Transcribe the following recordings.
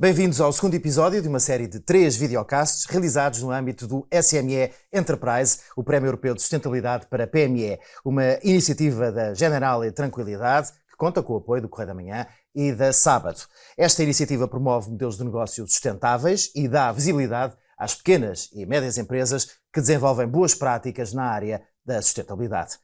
Bem-vindos ao segundo episódio de uma série de 3 videocasts realizados no âmbito do SME Enterprise, o Prémio Europeu de Sustentabilidade para PME, uma iniciativa da Generali Tranquilidade, que conta com o apoio do Correio da Manhã e da Sábado. Esta iniciativa promove modelos de negócio sustentáveis e dá visibilidade às pequenas e médias empresas que desenvolvem boas práticas na área da sustentabilidade.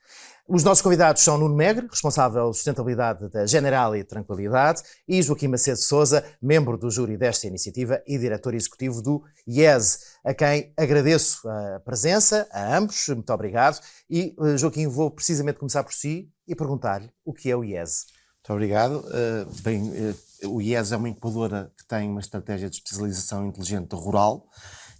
Os nossos convidados são Nuno Megre, responsável de sustentabilidade da Generali Tranquilidade, e Joaquim Macedo Sousa, membro do júri desta iniciativa e diretor executivo do IESE, a quem agradeço a presença, a ambos, muito obrigado. E, Joaquim, vou precisamente começar por si e perguntar-lhe o que é o IESE. Muito obrigado. O IESE é uma incubadora que tem uma estratégia de especialização inteligente rural,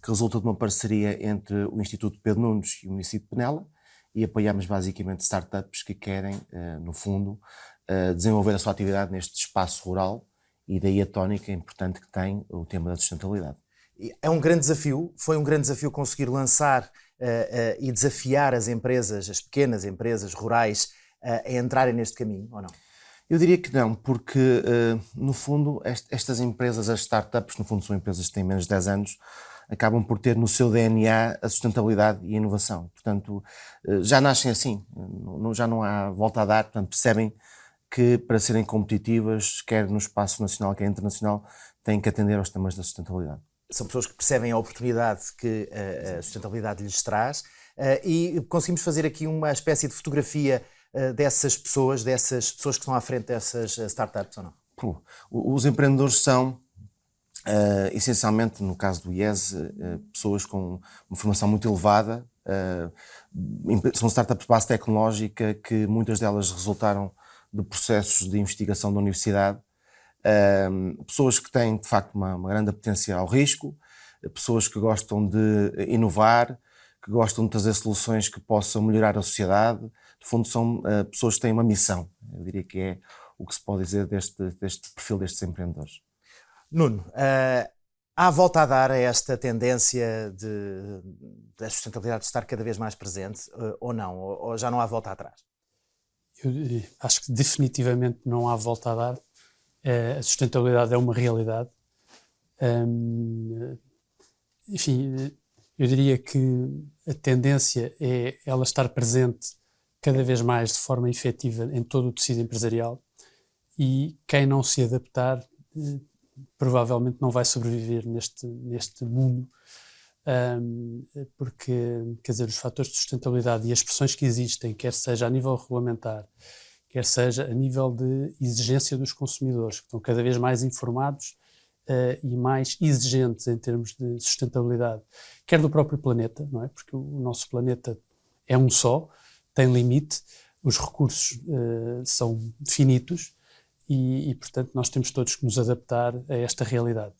que resulta de uma parceria entre o Instituto Pedro Nunes e o município de Penela, e apoiamos basicamente startups que querem, no fundo, desenvolver a sua atividade neste espaço rural, e daí a tónica importante que tem o tema da sustentabilidade. É um grande desafio, foi um grande desafio conseguir lançar e desafiar as empresas, as pequenas empresas rurais, a entrarem neste caminho, ou não? Eu diria que não, porque, no fundo, estas empresas, as startups, no fundo são empresas que têm menos de 10 anos, acabam por ter no seu DNA a sustentabilidade e a inovação. Portanto, já nascem assim, já não há volta a dar, portanto, percebem que para serem competitivas, quer no espaço nacional, quer internacional, têm que atender aos temas da sustentabilidade. São pessoas que percebem a oportunidade que a sustentabilidade lhes traz e conseguimos fazer aqui uma espécie de fotografia dessas pessoas que estão à frente dessas startups, ou não? Os empreendedores são, essencialmente, no caso do IESE, pessoas com uma formação muito elevada, são startups de base tecnológica que muitas delas resultaram de processos de investigação da universidade, pessoas que têm de facto uma grande apetência ao risco, pessoas que gostam de inovar, que gostam de trazer soluções que possam melhorar a sociedade. No fundo, são pessoas que têm uma missão. Eu diria que é o que se pode dizer deste perfil destes empreendedores. Nuno, há volta a dar a esta tendência da sustentabilidade estar cada vez mais presente, ou não? Ou já não há volta atrás? Eu acho que definitivamente não há volta a dar. A sustentabilidade é uma realidade. Enfim, eu diria que a tendência é ela estar presente cada vez mais de forma efetiva em todo o tecido empresarial, e quem não se adaptar provavelmente não vai sobreviver neste mundo, porque, quer dizer, os fatores de sustentabilidade e as pressões que existem, quer seja a nível regulamentar, quer seja a nível de exigência dos consumidores, que estão cada vez mais informados e mais exigentes em termos de sustentabilidade, quer do próprio planeta, não é? Porque o nosso planeta é um só, tem limite, os recursos são finitos e, portanto, nós temos todos que nos adaptar a esta realidade.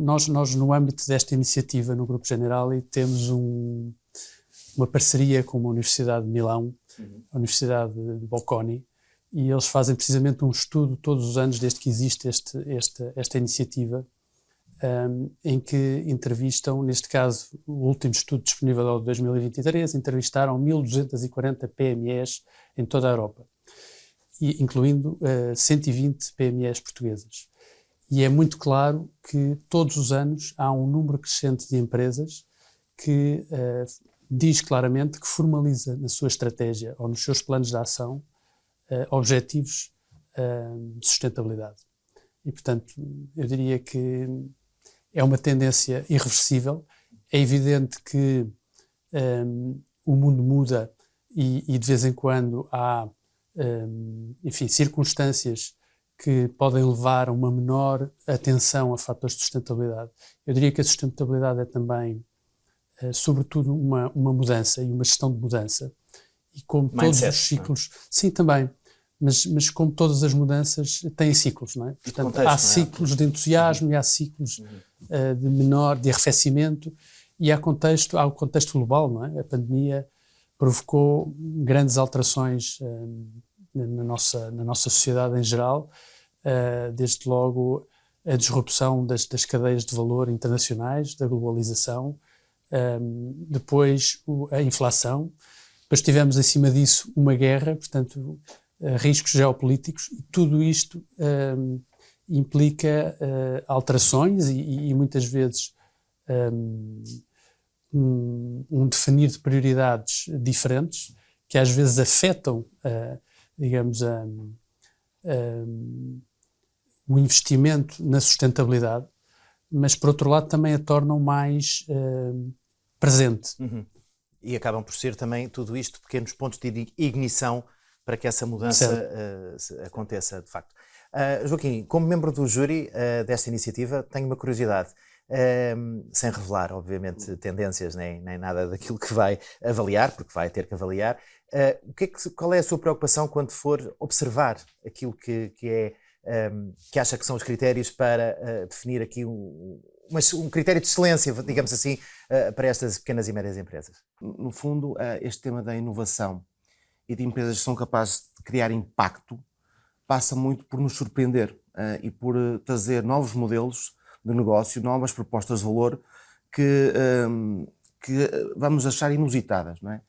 Nós, no âmbito desta iniciativa, no Grupo Generali, temos uma parceria com uma Universidade de Milão, a Universidade de Bocconi, e eles fazem precisamente um estudo todos os anos desde que existe esta iniciativa, em que entrevistam, neste caso, o último estudo disponível é o de 2023, entrevistaram 1.240 PMEs em toda a Europa, incluindo 120 PMEs portuguesas. E é muito claro que todos os anos há um número crescente de empresas que diz claramente que formaliza na sua estratégia ou nos seus planos de ação objetivos de sustentabilidade. E, portanto, eu diria que é uma tendência irreversível. É evidente que o mundo muda e de vez em quando há, enfim, circunstâncias que podem levar a uma menor atenção a fatores de sustentabilidade. Eu diria que a sustentabilidade é também, sobretudo, uma mudança e uma gestão de mudança. E como todos os ciclos... Não é? Sim, também. Mas como todas as mudanças, têm ciclos, não é? Portanto, contexto, há ciclos de entusiasmo e há ciclos de arrefecimento, e há o contexto global, não é? A pandemia provocou grandes alterações na nossa sociedade em geral, desde logo a disrupção das cadeias de valor internacionais, da globalização, depois a inflação, depois tivemos acima disso uma guerra, portanto riscos geopolíticos, e tudo isto implica alterações e muitas vezes um definir de prioridades diferentes que às vezes afetam, digamos, o investimento na sustentabilidade, mas por outro lado também a tornam mais presente. Uhum. E acabam por ser também tudo isto pequenos pontos de ignição para que essa mudança aconteça de facto. Joaquim, como membro do júri desta iniciativa, tenho uma curiosidade, sem revelar, obviamente, tendências nem nada daquilo que vai avaliar, porque vai ter que avaliar. Qual é a sua preocupação quando for observar aquilo que acha que são os critérios para definir aqui um critério de excelência, digamos assim, para estas pequenas e médias empresas? No fundo, este tema da inovação e de empresas que são capazes de criar impacto passa muito por nos surpreender e por trazer novos modelos de negócio, novas propostas de valor que vamos achar inusitadas, não é?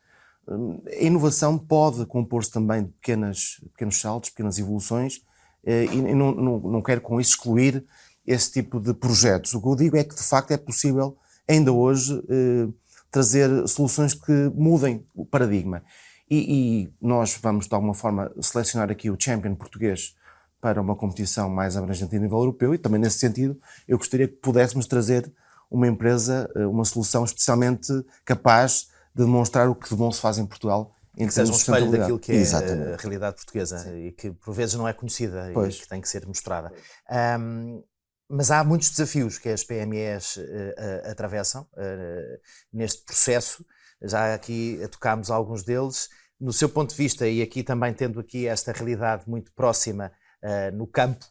A inovação pode compor-se também de pequenos saltos, pequenas evoluções, e não quero com isso excluir esse tipo de projetos. O que eu digo é que, de facto, é possível, ainda hoje, trazer soluções que mudem o paradigma. E nós vamos, de alguma forma, selecionar aqui o champion português para uma competição mais abrangente a nível europeu, e também, nesse sentido, eu gostaria que pudéssemos trazer uma empresa, uma solução especialmente capaz de demonstrar o que de bom se faz em Portugal, em que seja um espelho daquilo que é Exatamente. a realidade portuguesa. Sim. E que por vezes não é conhecida Pois. E que tem que ser mostrada. Mas há muitos desafios que as PMEs atravessam neste processo. Já aqui tocámos alguns deles. No seu ponto de vista, e aqui também tendo aqui esta realidade muito próxima no campo,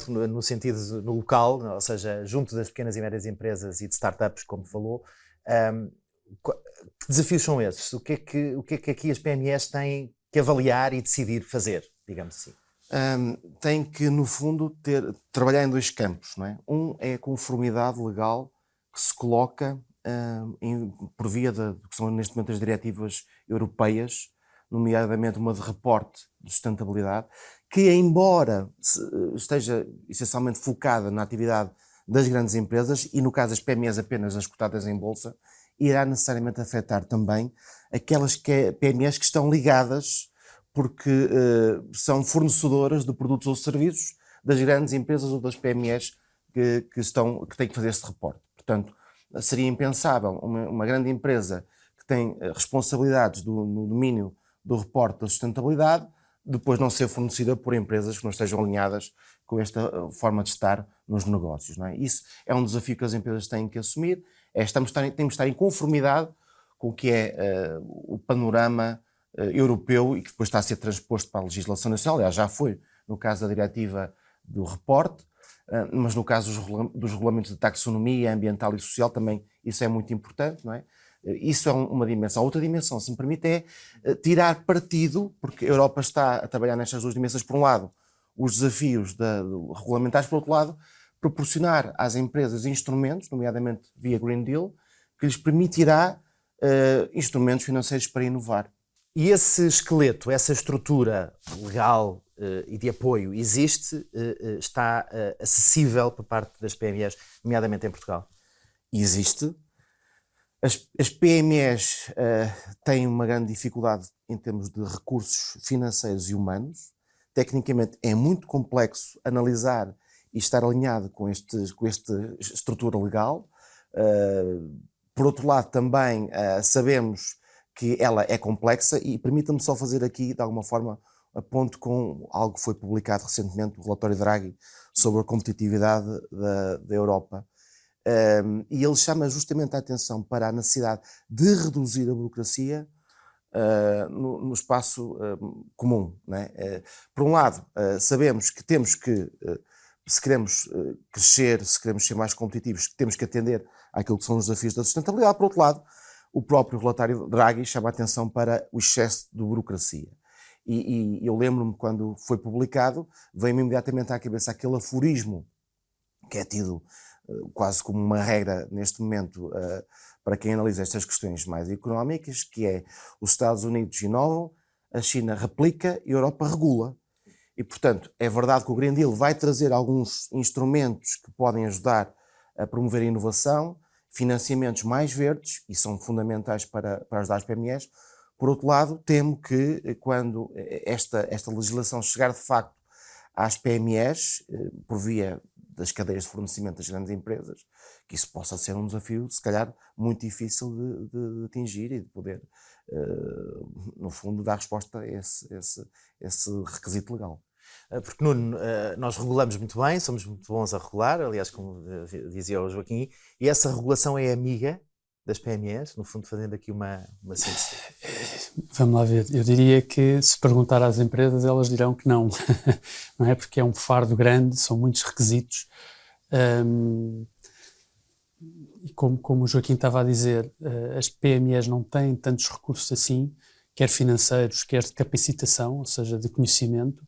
no sentido no local, ou seja, junto das pequenas e médias empresas e de startups, como falou, que desafios são esses? O que é que aqui as PMEs têm que avaliar e decidir fazer, digamos assim? Tem que, no fundo, trabalhar em dois campos, não é? Um é a conformidade legal que se coloca por via que são neste momento as diretivas europeias, nomeadamente uma de reporte de sustentabilidade, que embora esteja essencialmente focada na atividade das grandes empresas e no caso das PMEs apenas as cotadas em bolsa, irá necessariamente afetar também aquelas PMEs que estão ligadas porque são fornecedoras de produtos ou serviços das grandes empresas ou das PMEs que têm que fazer este reporte. Portanto, seria impensável uma grande empresa que tem responsabilidades no domínio do reporte da sustentabilidade depois não ser fornecida por empresas que não estejam alinhadas com esta forma de estar nos negócios, não é? Isso é um desafio que as empresas têm que assumir, temos de estar em conformidade com o que é o panorama europeu e que depois está a ser transposto para a legislação nacional. Aliás, já foi no caso da diretiva do reporte, mas no caso dos regulamentos de taxonomia ambiental e social também isso é muito importante, não é? Isso é uma dimensão. Outra dimensão, se me permite, é tirar partido, porque a Europa está a trabalhar nestas duas dimensões, por um lado, os desafios regulamentares, por outro lado, proporcionar às empresas instrumentos, nomeadamente via Green Deal, que lhes permitirá instrumentos financeiros para inovar. E esse esqueleto, essa estrutura legal e de apoio existe, está acessível por parte das PMEs, nomeadamente em Portugal? Existe. As PMEs têm uma grande dificuldade em termos de recursos financeiros e humanos. Tecnicamente é muito complexo analisar e estar alinhado com esta estrutura legal. Por outro lado, também sabemos que ela é complexa e permita-me só fazer aqui, de alguma forma, aponto com algo que foi publicado recentemente, o relatório Draghi sobre a competitividade da Europa. E ele chama justamente a atenção para a necessidade de reduzir a burocracia no espaço comum, não é? Por um lado, sabemos que temos que, se queremos crescer, se queremos ser mais competitivos, temos que atender àquilo que são os desafios da sustentabilidade. Por outro lado, o próprio relatório Draghi chama a atenção para o excesso de burocracia. E eu lembro-me, quando foi publicado, veio-me imediatamente à cabeça aquele aforismo que é tido quase como uma regra neste momento para quem analisa estas questões mais económicas, que é: os Estados Unidos inovam, a China replica e a Europa regula. E, portanto, é verdade que o Green Deal vai trazer alguns instrumentos que podem ajudar a promover a inovação, financiamentos mais verdes, e são fundamentais para ajudar as PMEs. Por outro lado, temo que quando esta legislação chegar de facto às PMEs, por via das cadeias de fornecimento das grandes empresas, que isso possa ser um desafio, se calhar, muito difícil de atingir e de poder, no fundo, dar resposta a esse requisito legal. Porque, Nuno, nós regulamos muito bem, somos muito bons a regular, aliás, como dizia o Joaquim, e essa regulação é amiga das PMEs, no fundo fazendo aqui uma síntese. Vamos lá ver, eu diria que se perguntar às empresas elas dirão que não, não é? Porque é um fardo grande, são muitos requisitos, e como o Joaquim estava a dizer, as PMEs não têm tantos recursos assim, quer financeiros, quer de capacitação, ou seja, de conhecimento,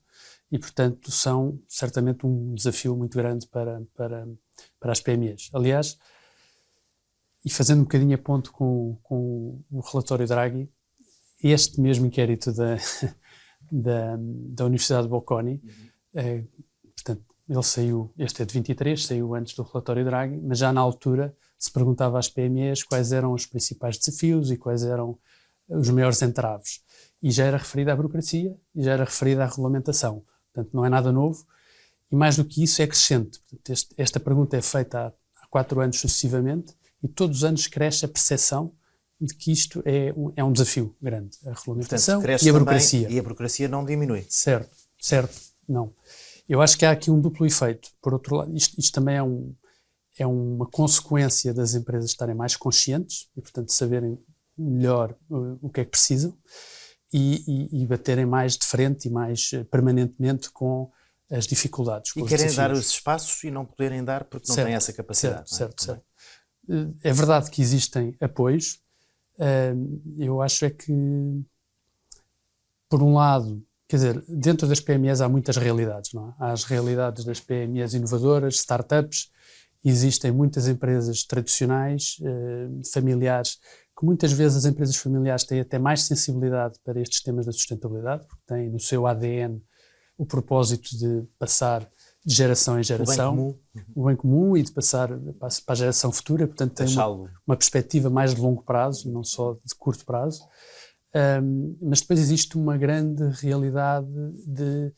e portanto são certamente um desafio muito grande para as PMEs. Aliás, e fazendo um bocadinho a ponto com o relatório Draghi, este mesmo inquérito da Universidade de Bocconi, portanto, ele saiu, este é de 23, saiu antes do relatório Draghi, mas já na altura se perguntava às PMEs quais eram os principais desafios e quais eram os maiores entraves. E já era referida à burocracia e já era referida à regulamentação. Portanto, não é nada novo. E mais do que isso, é crescente. Portanto, esta pergunta é feita há 4 anos sucessivamente e todos os anos cresce a percepção de que isto é um desafio grande. A regulamentação. Portanto, e a burocracia. E a burocracia não diminui. Certo, não. Eu acho que há aqui um duplo efeito. Por outro lado, isto também é uma consequência das empresas estarem mais conscientes e, portanto, saberem melhor o que é que precisam e baterem mais de frente e mais permanentemente com as dificuldades. E querem dar os espaços e não poderem dar porque não têm essa capacidade. Certo. É verdade que existem apoios. Eu acho é que, por um lado, quer dizer, dentro das PMEs há muitas realidades, não é? Há as realidades das PMEs inovadoras, startups, existem muitas empresas tradicionais, familiares, que muitas vezes as empresas familiares têm até mais sensibilidade para estes temas da sustentabilidade, porque têm no seu ADN o propósito de passar de geração em geração o bem comum e de passar para a geração futura, portanto tem uma perspectiva mais de longo prazo, não só de curto prazo. Mas depois existe uma grande realidade de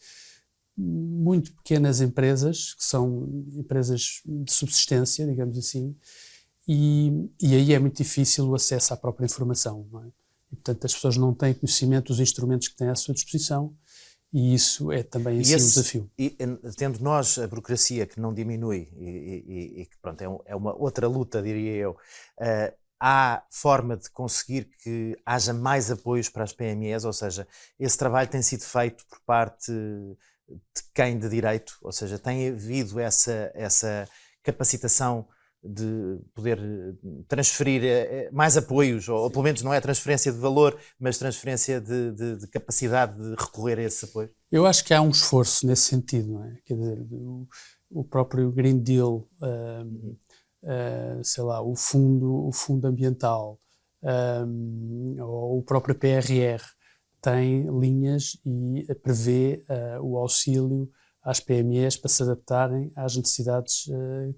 muito pequenas empresas, que são empresas de subsistência, digamos assim, e aí é muito difícil o acesso à própria informação, não é? E, portanto, as pessoas não têm conhecimento dos instrumentos que têm à sua disposição e isso é também um desafio. E tendo nós a burocracia que não diminui e que pronto, é uma outra luta, diria eu, há forma de conseguir que haja mais apoios para as PMEs, ou seja, esse trabalho tem sido feito por parte de quem de direito, ou seja, tem havido essa capacitação de poder transferir mais apoios, ou pelo menos não é transferência de valor, mas transferência de capacidade de recorrer a esse apoio? Eu acho que há um esforço nesse sentido, não é? Quer dizer, o próprio Green Deal, sei lá, o fundo ambiental, ou o próprio PRR, tem linhas e prevê o auxílio às PMEs para se adaptarem às necessidades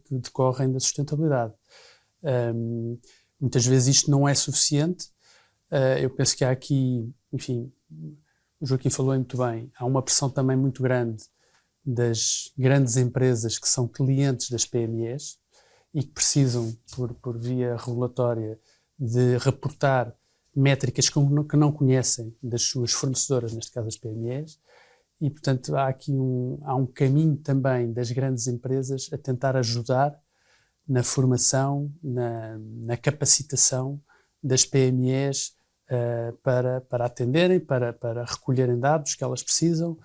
que decorrem da sustentabilidade. Muitas vezes isto não é suficiente. Eu penso que há aqui, enfim, o Joaquim falou muito bem, há uma pressão também muito grande das grandes empresas que são clientes das PMEs e que precisam, por via regulatória, de reportar métricas que não conhecem das suas fornecedoras, neste caso as PMEs, e, portanto, há aqui um caminho também das grandes empresas a tentar ajudar na formação, na capacitação das PMEs para atenderem, para recolherem dados que elas precisam,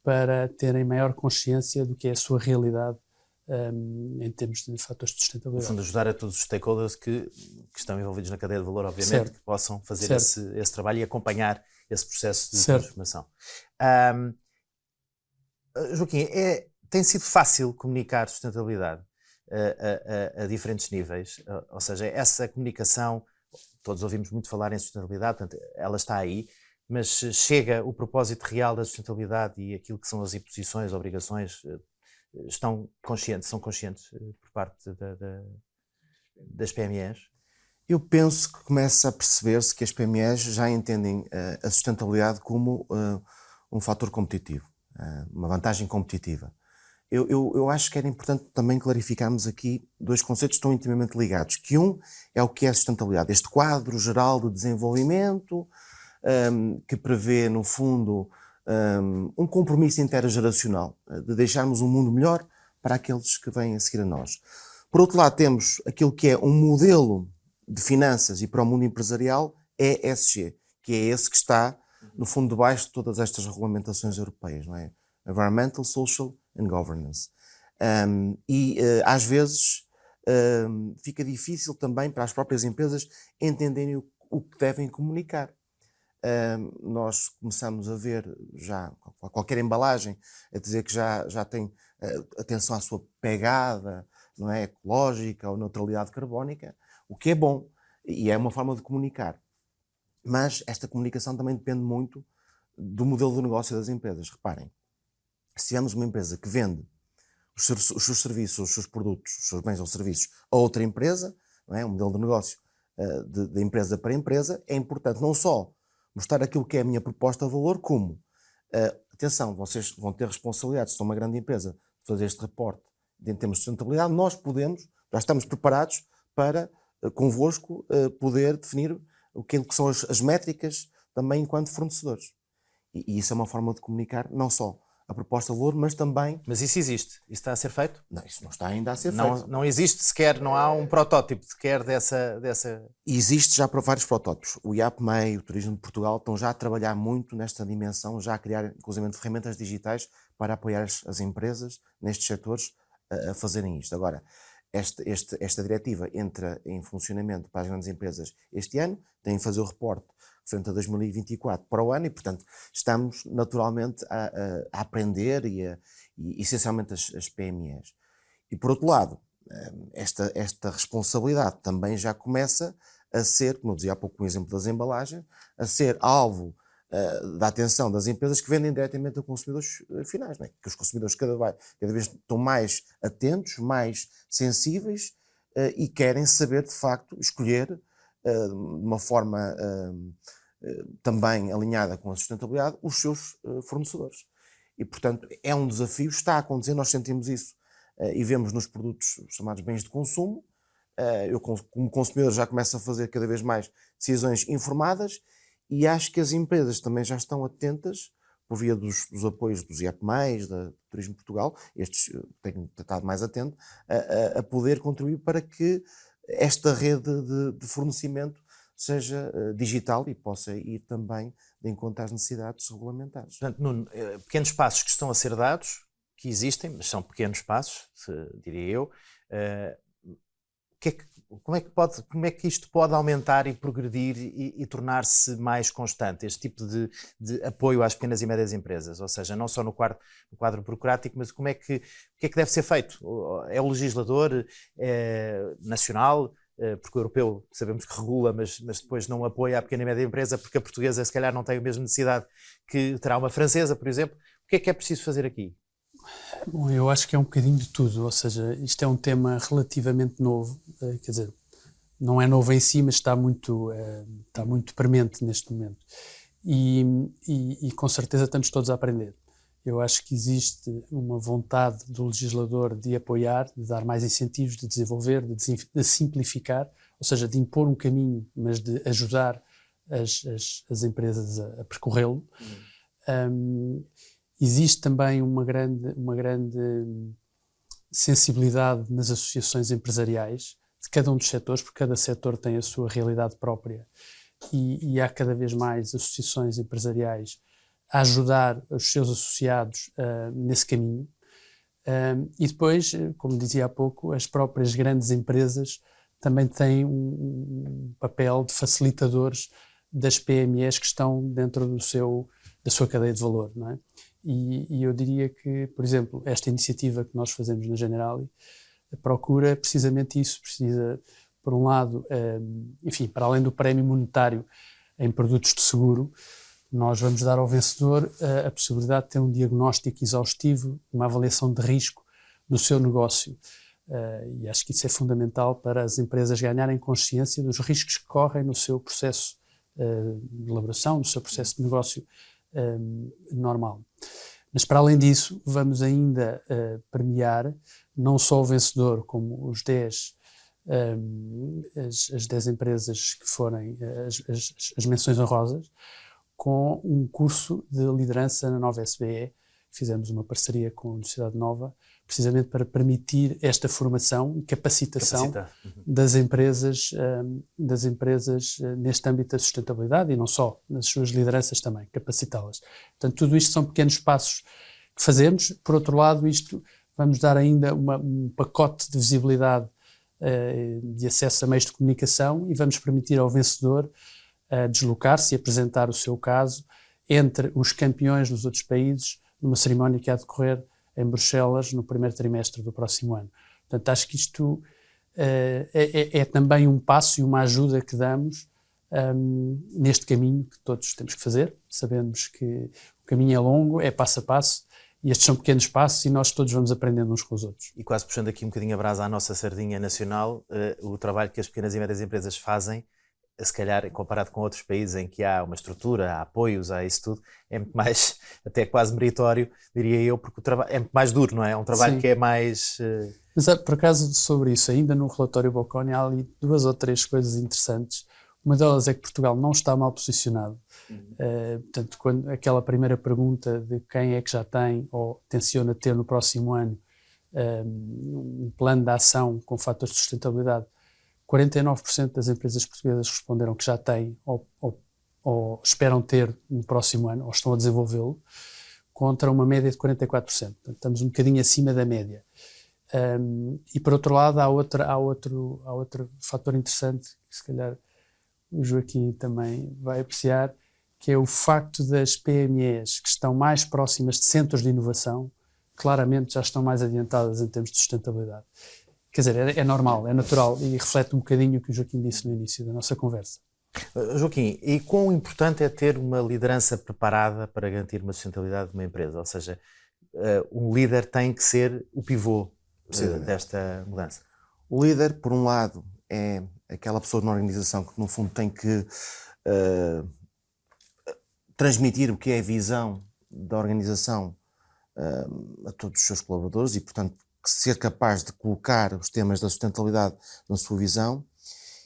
para terem maior consciência do que é a sua realidade em termos de fatores de sustentabilidade. No fundo, ajudar a todos os stakeholders que estão envolvidos na cadeia de valor, obviamente, que possam fazer esse trabalho e acompanhar esse processo de transformação. Joaquim, tem sido fácil comunicar sustentabilidade a diferentes níveis, ou seja, essa comunicação, todos ouvimos muito falar em sustentabilidade, portanto, ela está aí, mas chega o propósito real da sustentabilidade e aquilo que são as imposições, obrigações, são conscientes por parte das PMEs? Eu penso que começa a perceber-se que as PMEs já entendem a sustentabilidade como um fator competitivo, uma vantagem competitiva. Eu acho que era importante também clarificarmos aqui dois conceitos que estão intimamente ligados, que um é o que é a sustentabilidade, este quadro geral de desenvolvimento, que prevê, no fundo, um compromisso intergeracional, de deixarmos um mundo melhor para aqueles que vêm a seguir a nós. Por outro lado, temos aquilo que é um modelo de finanças e para o mundo empresarial, ESG, que é esse que está, no fundo, debaixo de todas estas regulamentações europeias, não é? Environmental, Social and Governance. Às vezes, fica difícil também para as próprias empresas entenderem o que devem comunicar. Nós começamos a ver já qualquer embalagem a dizer que já tem atenção à sua pegada, não é, ecológica ou neutralidade carbónica, o que é bom e é uma forma de comunicar. Mas esta comunicação também depende muito do modelo de negócio das empresas. Reparem, se tivermos uma empresa que vende os seus serviços, os seus produtos, os seus bens ou serviços a outra empresa, não é, um modelo de negócio de empresa para empresa, é importante não só mostrar aquilo que é a minha proposta de valor, como, atenção, vocês vão ter responsabilidade, se são uma grande empresa, de fazer este reporte em termos de sustentabilidade, nós já estamos preparados para, convosco, poder definir o que são as métricas também enquanto fornecedores. E isso é uma forma de comunicar não só a proposta de valor, mas também... Mas isso existe? Isso está a ser feito? Não, isso não está ainda a ser feito. Não existe sequer, não há um protótipo sequer dessa... Existe já para vários protótipos. O IAPMEI, o Turismo de Portugal, estão já a trabalhar muito nesta dimensão, já a criar, inclusive, ferramentas digitais para apoiar as empresas nestes setores a fazerem isto. Agora, esta diretiva entra em funcionamento para as grandes empresas este ano, tem a fazer o reporte frente a 2024 para o ano e, portanto, estamos naturalmente a aprender e essencialmente as PMEs. E, por outro lado, esta responsabilidade também já começa a ser, como eu dizia há pouco com o exemplo das embalagens, a ser alvo da atenção das empresas que vendem diretamente a consumidores finais, não é? Que os consumidores cada vez estão mais atentos, mais sensíveis e querem saber, de facto, escolher de uma forma também alinhada com a sustentabilidade, os seus fornecedores. E, portanto, é um desafio, está a acontecer, nós sentimos isso e vemos nos produtos chamados bens de consumo. Eu, como consumidor, já começo a fazer cada vez mais decisões informadas e acho que as empresas também já estão atentas, por via dos apoios dos IAPMEIs, da Turismo de Portugal, estes têm estado mais atento, a poder contribuir para que esta rede de fornecimento seja digital e possa ir também de encontro às necessidades regulamentares. Portanto, Nuno, pequenos passos que estão a ser dados, que existem, mas são pequenos passos, diria eu. Como é que isto pode aumentar e progredir e tornar-se mais constante, este tipo de apoio às pequenas e médias empresas? Ou seja, não só no quadro burocrático, mas o que é que deve ser feito? É o legislador nacional, porque o europeu sabemos que regula, mas depois não apoia a pequena e média empresa, porque a portuguesa se calhar não tem a mesma necessidade que terá uma francesa, por exemplo. O que é preciso fazer aqui? Bom, eu acho que é um bocadinho de tudo, ou seja, isto é um tema relativamente novo, quer dizer, não é novo em si, mas está muito premente neste momento e com certeza estamos todos a aprender. Eu acho que existe uma vontade do legislador de apoiar, de dar mais incentivos, de desenvolver, de simplificar, ou seja, de impor um caminho, mas de ajudar as empresas a percorrê-lo. Existe também uma grande sensibilidade nas associações empresariais de cada um dos setores, porque cada setor tem a sua realidade própria e há cada vez mais associações empresariais a ajudar os seus associados nesse caminho. E depois, como dizia há pouco, as próprias grandes empresas também têm um papel de facilitadores das PMEs que estão dentro da sua cadeia de valor, não é? E eu diria que, por exemplo, esta iniciativa que nós fazemos na Generali procura precisamente isso, precisa, por um lado, enfim, para além do prémio monetário em produtos de seguro, nós vamos dar ao vencedor a possibilidade de ter um diagnóstico exaustivo, uma avaliação de risco do seu negócio. E acho que isso é fundamental para as empresas ganharem consciência dos riscos que correm no seu processo de elaboração, no seu processo de negócio normal. Mas, para além disso, vamos ainda premiar não só o vencedor, como as 10 empresas que forem as menções honrosas, com um curso de liderança na Nova SBE. Fizemos uma parceria com a Universidade Nova, precisamente para permitir esta formação e capacitação das empresas neste âmbito da sustentabilidade, e não só, nas suas lideranças também, capacitá-las. Portanto, tudo isto são pequenos passos que fazemos. Por outro lado, isto vamos dar ainda um pacote de visibilidade, de acesso a meios de comunicação, e vamos permitir ao vencedor deslocar-se e apresentar o seu caso entre os campeões dos outros países, numa cerimónia que há de decorrer em Bruxelas no primeiro trimestre do próximo ano. Portanto, acho que isto é também um passo e uma ajuda que damos neste caminho que todos temos que fazer. Sabemos que o caminho é longo, é passo a passo, e estes são pequenos passos e nós todos vamos aprendendo uns com os outros. E quase puxando aqui um bocadinho a brasa à nossa sardinha nacional, o trabalho que as pequenas e médias empresas fazem, se calhar comparado com outros países em que há uma estrutura, há apoios, há isso tudo, é muito mais, até quase meritório, diria eu, porque o trabalho é muito mais duro, não é? É um trabalho que é mais... Mas, por acaso, sobre isso, ainda no relatório Bocconi há ali 2 ou 3 coisas interessantes. Uma delas é que Portugal não está mal posicionado. Portanto, quando aquela primeira pergunta de quem é que já tem ou tenciona ter no próximo ano um plano de ação com fatores de sustentabilidade, 49% das empresas portuguesas responderam que já têm ou esperam ter no próximo ano, ou estão a desenvolvê-lo, contra uma média de 44%. Portanto, estamos um bocadinho acima da média. E, por outro lado, há outro fator interessante, que se calhar o Joaquim também vai apreciar, que é o facto das PMEs que estão mais próximas de centros de inovação, claramente já estão mais adiantadas em termos de sustentabilidade. Quer dizer, é normal, é natural, e reflete um bocadinho o que o Joaquim disse no início da nossa conversa. Joaquim, e quão importante é ter uma liderança preparada para garantir uma sustentabilidade de uma empresa? Ou seja, um líder tem que ser o pivô desta mudança. O líder, por um lado, é aquela pessoa na organização que, no fundo, tem que transmitir o que é a visão da organização a todos os seus colaboradores e, portanto, ser capaz de colocar os temas da sustentabilidade na sua visão,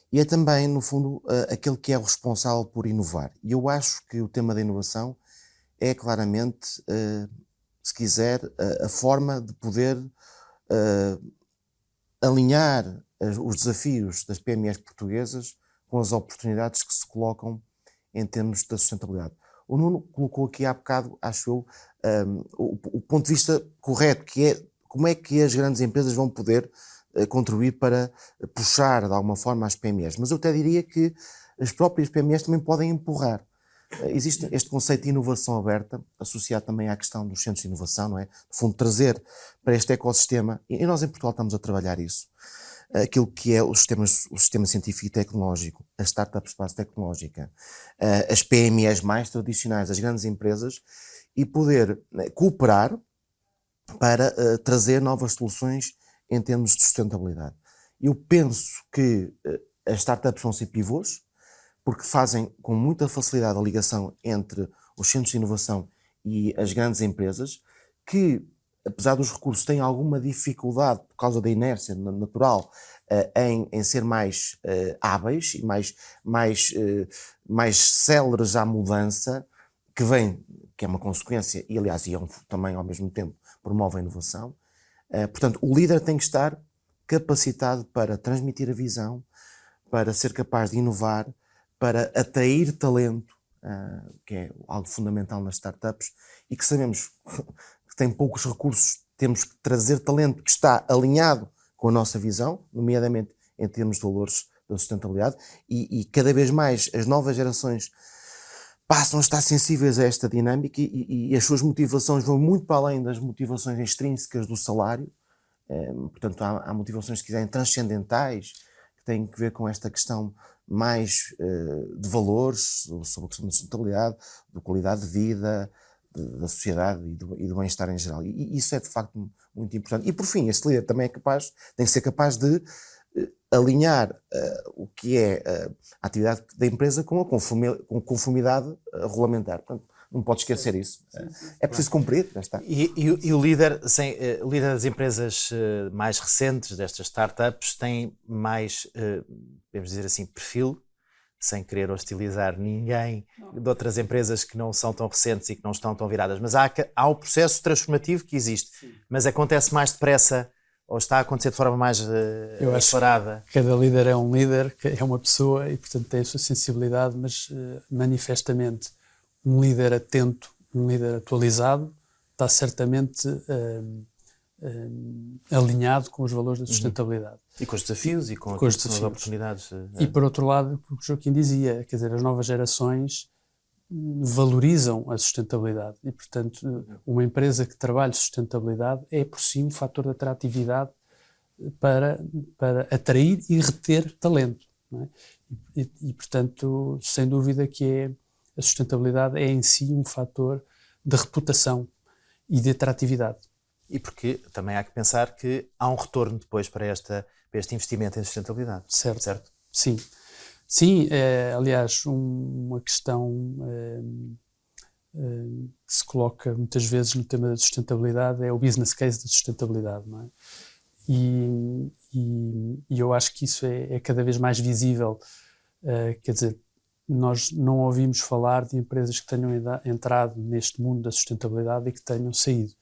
e é também, no fundo, aquele que é o responsável por inovar. E eu acho que o tema da inovação é claramente, se quiser, a forma de poder alinhar os desafios das PMEs portuguesas com as oportunidades que se colocam em termos da sustentabilidade. O Nuno colocou aqui há bocado, acho eu, o ponto de vista correto, que é como é que as grandes empresas vão poder contribuir para puxar de alguma forma as PMEs. Mas eu até diria que as próprias PMEs também podem empurrar. Existe este conceito de inovação aberta, associado também à questão dos centros de inovação, não é? No fundo, trazer para este ecossistema, e nós em Portugal estamos a trabalhar isso, aquilo que é o sistema científico e tecnológico, as startups de base tecnológica, as PMEs mais tradicionais, as grandes empresas, e poder cooperar para trazer novas soluções em termos de sustentabilidade. Eu penso que as startups vão ser pivôs, porque fazem com muita facilidade a ligação entre os centros de inovação e as grandes empresas, que, apesar dos recursos, têm alguma dificuldade, por causa da inércia natural, em ser mais hábeis e mais céleres à mudança, que é uma consequência, e aliás, também ao mesmo tempo promove a inovação. Portanto, o líder tem que estar capacitado para transmitir a visão, para ser capaz de inovar, para atrair talento, que é algo fundamental nas startups, e que sabemos que tem poucos recursos, temos que trazer talento que está alinhado com a nossa visão, nomeadamente em termos de valores da sustentabilidade, e cada vez mais as novas gerações passam a estar sensíveis a esta dinâmica e as suas motivações vão muito para além das motivações extrínsecas do salário. Portanto, há motivações, se quiserem, transcendentais, que têm que ver com esta questão mais de valores, sobre a questão da sustentabilidade, da qualidade de vida, da sociedade e do bem-estar em geral. E isso é de facto muito importante. E por fim, este líder também tem que ser capaz de alinhar o que é a atividade da empresa com a conformidade regulamentar. Portanto, não pode esquecer isso. É preciso cumprir, já está. E o líder, o líder das empresas mais recentes, destas startups, tem mais, podemos dizer assim, perfil, sem querer hostilizar ninguém de outras empresas que não são tão recentes e que não estão tão viradas. Mas há o processo transformativo que existe, mas acontece mais depressa ou está a acontecer de forma mais acelerada? Cada líder é um líder, é uma pessoa e, portanto, tem a sua sensibilidade, mas manifestamente um líder atento, um líder atualizado, está certamente alinhado com os valores da sustentabilidade. E com os desafios e com as oportunidades. E, por outro lado, o que o Joaquim dizia, quer dizer, as novas gerações valorizam a sustentabilidade e, portanto, uma empresa que trabalha sustentabilidade é, por si, um fator de atratividade para atrair e reter talento. Não é? E, portanto, sem dúvida que a sustentabilidade é em si um fator de reputação e de atratividade. E porque também há que pensar que há um retorno depois para este investimento em sustentabilidade. Certo? Sim. Sim, aliás, uma questão que se coloca muitas vezes no tema da sustentabilidade é o business case da sustentabilidade, não é? E eu acho que isso é cada vez mais visível. Quer dizer, nós não ouvimos falar de empresas que tenham entrado neste mundo da sustentabilidade e que tenham saído.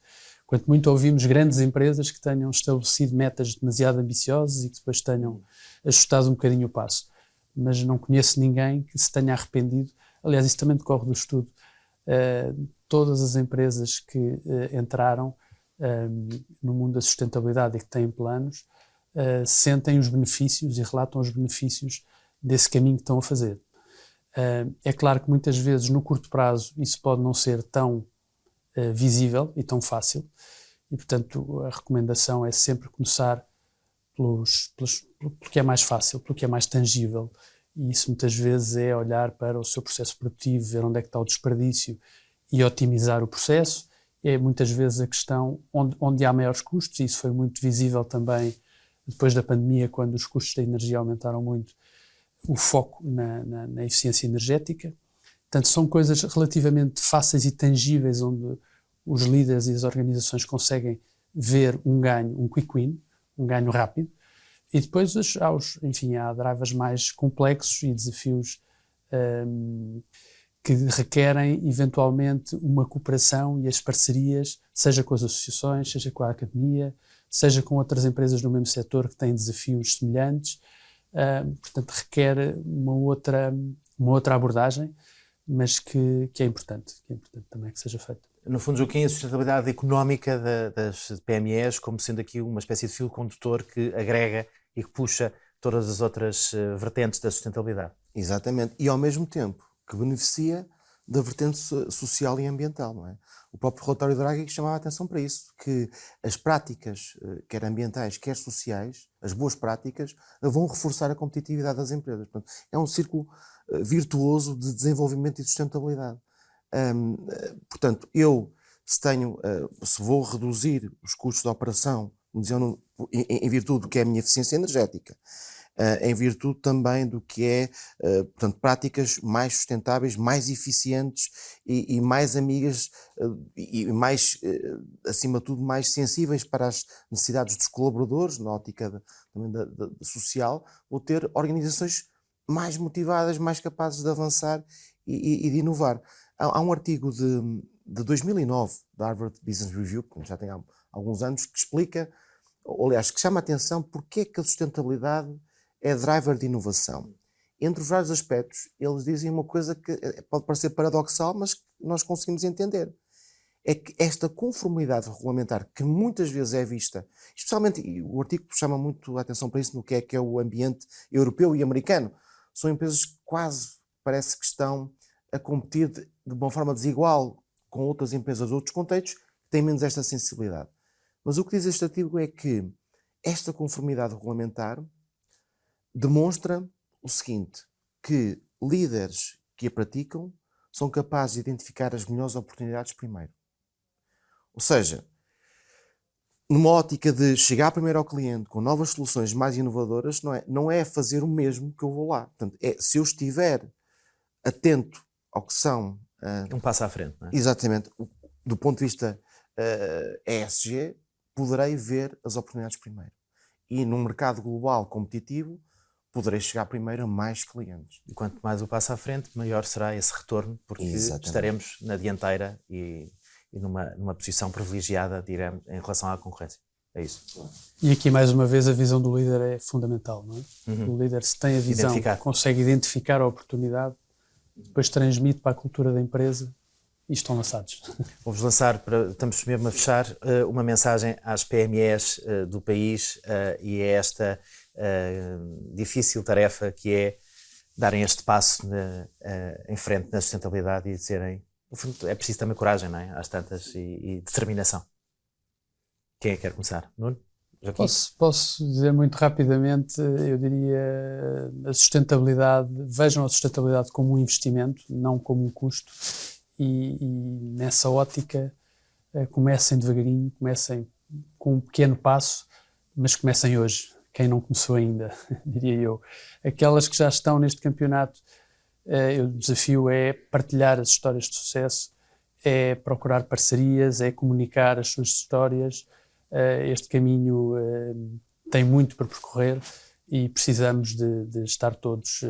Quanto muito ouvimos grandes empresas que tenham estabelecido metas demasiado ambiciosas e que depois tenham ajustado um bocadinho o passo. Mas não conheço ninguém que se tenha arrependido. Aliás, isso também decorre do estudo. Todas as empresas que entraram no mundo da sustentabilidade e que têm planos sentem os benefícios e relatam os benefícios desse caminho que estão a fazer. É claro que muitas vezes, no curto prazo, isso pode não ser tão visível e tão fácil e, portanto, a recomendação é sempre começar pelo que é mais fácil, pelo que é mais tangível, e isso muitas vezes é olhar para o seu processo produtivo, ver onde é que está o desperdício e otimizar o processo. É muitas vezes a questão onde há maiores custos, e isso foi muito visível também depois da pandemia, quando os custos da energia aumentaram muito, o foco na eficiência energética. Portanto, são coisas relativamente fáceis e tangíveis, onde os líderes e as organizações conseguem ver um ganho, um quick win, um ganho rápido. E depois há drivers mais complexos e desafios que requerem, eventualmente, uma cooperação e as parcerias, seja com as associações, seja com a academia, seja com outras empresas do mesmo setor que têm desafios semelhantes. Portanto, requer uma outra abordagem, mas que é importante também que seja feita. No fundo, Joaquim, a sustentabilidade económica das PMEs como sendo aqui uma espécie de fio condutor que agrega e que puxa todas as outras vertentes da sustentabilidade. Exatamente. E, ao mesmo tempo, que beneficia da vertente social e ambiental, não é? O próprio relatório Draghi chamava a atenção para isso, que as práticas, quer ambientais, quer sociais, as boas práticas, vão reforçar a competitividade das empresas. Portanto, é um círculo virtuoso de desenvolvimento e sustentabilidade. Portanto, se vou reduzir os custos de operação, em virtude do que é a minha eficiência energética, em virtude também do que é, portanto, práticas mais sustentáveis, mais eficientes e mais amigas e mais, acima de tudo, mais sensíveis para as necessidades dos colaboradores, na ótica também social, vou ter organizações mais motivadas, mais capazes de avançar e de inovar. Há um artigo de 2009 da Harvard Business Review, que já tem há alguns anos, que explica, ou aliás, que chama a atenção porque é que a sustentabilidade é driver de inovação. Entre os vários aspectos, eles dizem uma coisa que pode parecer paradoxal, mas que nós conseguimos entender. É que esta conformidade regulamentar, que muitas vezes é vista, especialmente, e o artigo chama muito a atenção para isso, no que é o ambiente europeu e americano, são empresas que quase parece que estão a competir de uma forma desigual com outras empresas de outros contextos, que têm menos esta sensibilidade. Mas o que diz este artigo é que esta conformidade regulamentar demonstra o seguinte, que líderes que a praticam são capazes de identificar as melhores oportunidades primeiro. Ou seja, numa ótica de chegar primeiro ao cliente com novas soluções mais inovadoras, não é fazer o mesmo que eu vou lá. Portanto, se eu estiver atento ao que são... Um passo à frente, não é? Exatamente. Do ponto de vista ESG, poderei ver as oportunidades primeiro. E num mercado global competitivo, poderei chegar primeiro a mais clientes. E quanto mais o passo à frente, maior será esse retorno, porque estaremos na dianteira e numa posição privilegiada, diremos, em relação à concorrência. É isso. E aqui, mais uma vez, a visão do líder é fundamental, não é? O líder, se tem a visão, consegue identificar a oportunidade, depois transmite para a cultura da empresa e estão lançados. Vamos lançar, estamos mesmo a fechar, uma mensagem às PMEs do país e é esta difícil tarefa que é darem este passo em frente na sustentabilidade e dizerem, é preciso também coragem, não é? Às tantas, e determinação. Quem é que quer começar? Nuno? Posso dizer muito rapidamente, eu diria, a sustentabilidade, vejam a sustentabilidade como um investimento, não como um custo, e nessa ótica comecem devagarinho, comecem com um pequeno passo, mas comecem hoje, quem não começou ainda, diria eu. Aquelas que já estão neste campeonato, o desafio é partilhar as histórias de sucesso, é procurar parcerias, é comunicar as suas histórias. Este caminho tem muito para percorrer e precisamos de estar todos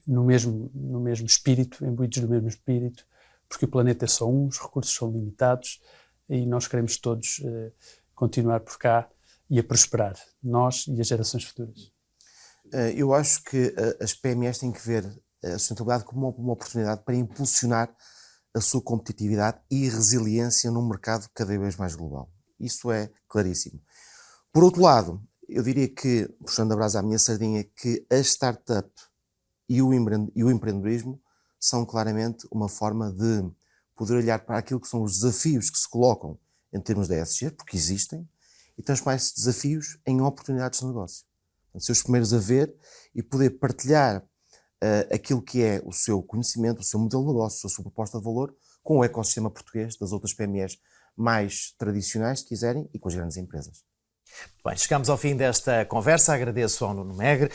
no mesmo espírito, imbuídos do mesmo espírito, porque o planeta é só um, os recursos são limitados e nós queremos todos continuar por cá e a prosperar, nós e as gerações futuras. Eu acho que as PMEs têm que ver a sustentabilidade como uma oportunidade para impulsionar a sua competitividade e resiliência num mercado cada vez mais global. Isso é claríssimo. Por outro lado, eu diria que, puxando a brasa à minha sardinha, que a startup e o empreendedorismo são claramente uma forma de poder olhar para aquilo que são os desafios que se colocam em termos da ESG, porque existem, e transformar esses desafios em oportunidades de negócio. Portanto, ser os primeiros a ver e poder partilhar aquilo que é o seu conhecimento, o seu modelo de negócio, a sua proposta de valor com o ecossistema português, das outras PMEs mais tradicionais, se quiserem, e com as grandes empresas. Bem, chegamos ao fim desta conversa. Agradeço ao Nuno Megre,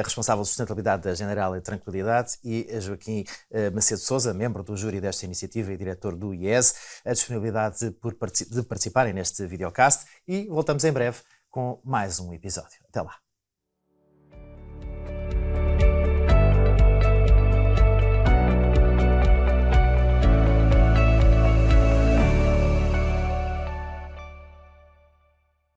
responsável de sustentabilidade da General e Tranquilidade, e a Joaquim Macedo Sousa, membro do júri desta iniciativa e diretor do IES, a disponibilidade de participarem neste videocast, e voltamos em breve com mais um episódio. Até lá.